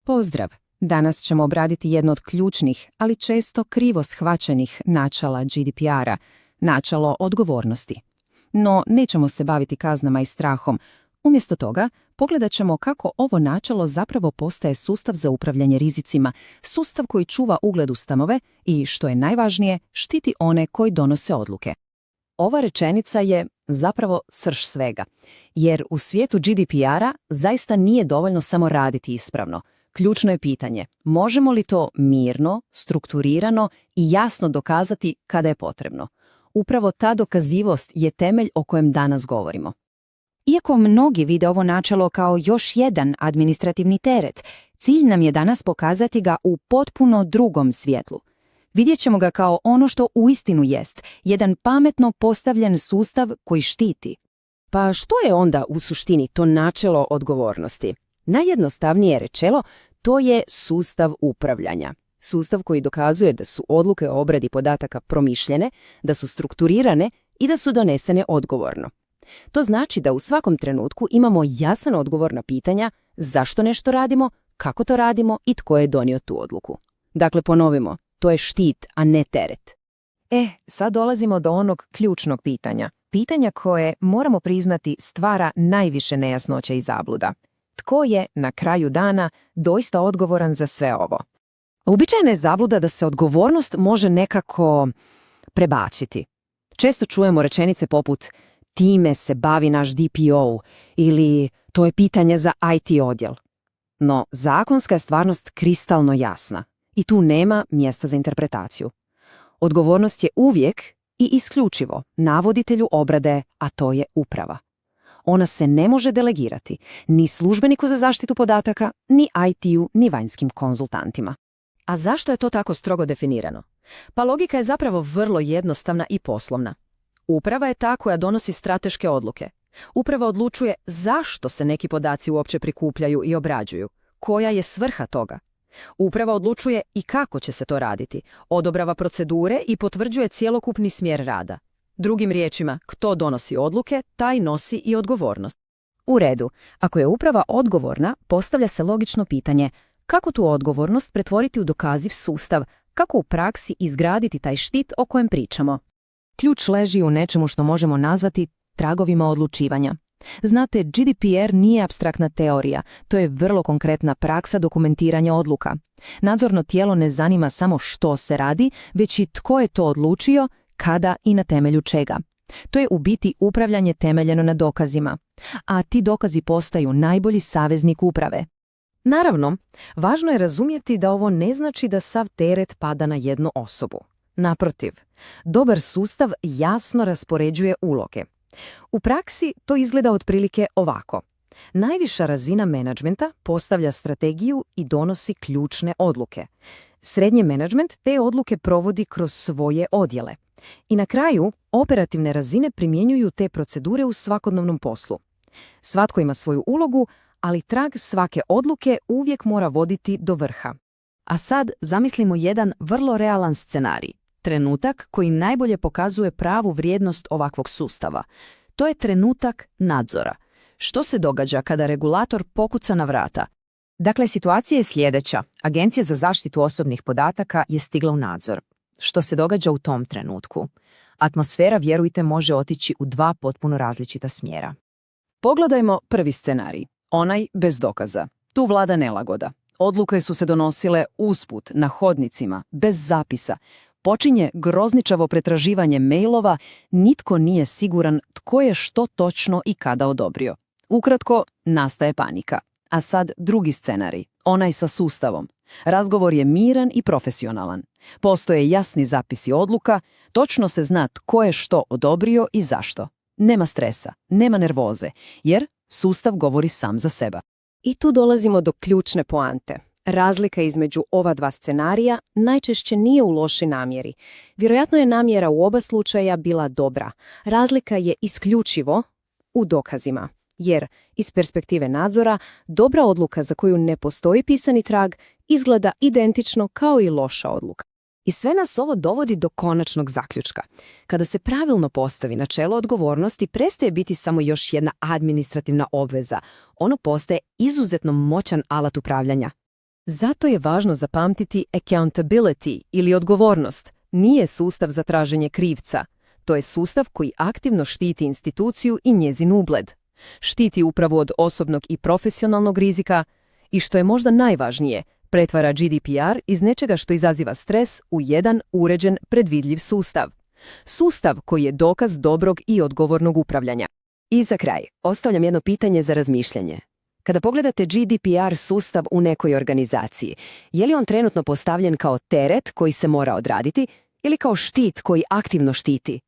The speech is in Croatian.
Pozdrav! Danas ćemo obraditi jedno od ključnih, ali često krivo shvaćenih načela GDPR-a, načelo odgovornosti. No, nećemo se baviti kaznama i strahom. Umjesto toga, pogledat ćemo kako ovo načelo zapravo postaje sustav za upravljanje rizicima, sustav koji čuva ugled ustanove i, što je najvažnije, štiti one koji donose odluke. Ova rečenica je zapravo srž svega, jer u svijetu GDPR-a zaista nije dovoljno samo raditi ispravno. Ključno je pitanje, možemo li to mirno, strukturirano i jasno dokazati kada je potrebno? Upravo ta dokazivost je temelj o kojem danas govorimo. Iako mnogi vide ovo načelo kao još jedan administrativni teret, cilj nam je danas pokazati ga u potpuno drugom svjetlu. Vidjet ćemo ga kao ono što uistinu jest, jedan pametno postavljen sustav koji štiti. Pa što je onda u suštini to načelo odgovornosti? Najjednostavnije rečeno, to je sustav upravljanja. Sustav koji dokazuje da su odluke o obradi podataka promišljene, da su strukturirane i da su donesene odgovorno. To znači da u svakom trenutku imamo jasan odgovor na pitanja zašto nešto radimo, kako to radimo i tko je donio tu odluku. Dakle, ponovimo, to je štit, a ne teret. Sad dolazimo do onog ključnog pitanja. Pitanja koje, moramo priznati, stvara najviše nejasnoća i zabluda. Tko je, na kraju dana, doista odgovoran za sve ovo? Uobičajena je zabluda da se odgovornost može nekako prebaciti. Često čujemo rečenice poput time se bavi naš DPO ili to je pitanje za IT odjel. No, zakonska je stvarnost kristalno jasna i tu nema mjesta za interpretaciju. Odgovornost je uvijek i isključivo na voditelju obrade, a to je uprava. Ona se ne može delegirati ni službeniku za zaštitu podataka, ni IT-u, ni vanjskim konzultantima. A zašto je to tako strogo definirano? Pa logika je zapravo vrlo jednostavna i poslovna. Uprava je ta koja donosi strateške odluke. Uprava odlučuje zašto se neki podaci uopće prikupljaju i obrađuju, koja je svrha toga. Uprava odlučuje i kako će se to raditi, odobrava procedure i potvrđuje cjelokupni smjer rada. Drugim riječima, kto donosi odluke, taj nosi i odgovornost. U redu, ako je uprava odgovorna, postavlja se logično pitanje kako tu odgovornost pretvoriti u dokaziv sustav, kako u praksi izgraditi taj štit o kojem pričamo. Ključ leži u nečemu što možemo nazvati tragovima odlučivanja. Znate, GDPR nije apstraktna teorija, to je vrlo konkretna praksa dokumentiranja odluka. Nadzorno tijelo ne zanima samo što se radi, već i tko je to odlučio, kada i na temelju čega. To je u biti upravljanje temeljeno na dokazima, a ti dokazi postaju najbolji saveznik uprave. Naravno, važno je razumjeti da ovo ne znači da sav teret pada na jednu osobu. Naprotiv, dobar sustav jasno raspoređuje uloge. U praksi to izgleda otprilike ovako. Najviša razina menadžmenta postavlja strategiju i donosi ključne odluke. Srednji menadžment te odluke provodi kroz svoje odjele. I na kraju, operativne razine primjenjuju te procedure u svakodnevnom poslu. Svatko ima svoju ulogu, ali trag svake odluke uvijek mora voditi do vrha. A sad zamislimo jedan vrlo realan scenarij. Trenutak koji najbolje pokazuje pravu vrijednost ovakvog sustava. To je trenutak nadzora. Što se događa kada regulator pokuca na vrata? Dakle, situacija je sljedeća. Agencija za zaštitu osobnih podataka je stigla u nadzor. Što se događa u tom trenutku? Atmosfera, vjerujte, može otići u dva potpuno različita smjera. Pogledajmo prvi scenarij, onaj bez dokaza. Tu vlada nelagoda. Odluke su se donosile usput, na hodnicima, bez zapisa. Počinje grozničavo pretraživanje mailova, nitko nije siguran tko je što točno i kada odobrio. Ukratko, nastaje panika. A sad drugi scenarij, onaj sa sustavom. Razgovor je miran i profesionalan. Postoje jasni zapisi odluka, točno se zna tko je što odobrio i zašto. Nema stresa, nema nervoze, jer sustav govori sam za sebe. I tu dolazimo do ključne poante. Razlika između ova dva scenarija najčešće nije u lošoj namjeri. Vjerojatno je namjera u oba slučaja bila dobra. Razlika je isključivo u dokazima. Jer, iz perspektive nadzora, dobra odluka za koju ne postoji pisani trag izgleda identično kao i loša odluka. I sve nas ovo dovodi do konačnog zaključka. Kada se pravilno postavi načelo odgovornosti, prestaje biti samo još jedna administrativna obveza. Ono postaje izuzetno moćan alat upravljanja. Zato je važno zapamtiti accountability ili odgovornost. Nije sustav za traženje krivca. To je sustav koji aktivno štiti instituciju i njezin ugled. Štiti upravu od osobnog i profesionalnog rizika i, što je možda najvažnije, pretvara GDPR iz nečega što izaziva stres u jedan uređen, predvidljiv sustav. Sustav koji je dokaz dobrog i odgovornog upravljanja. I za kraj, ostavljam jedno pitanje za razmišljanje. Kada pogledate GDPR sustav u nekoj organizaciji, je li on trenutno postavljen kao teret koji se mora odraditi ili kao štit koji aktivno štiti?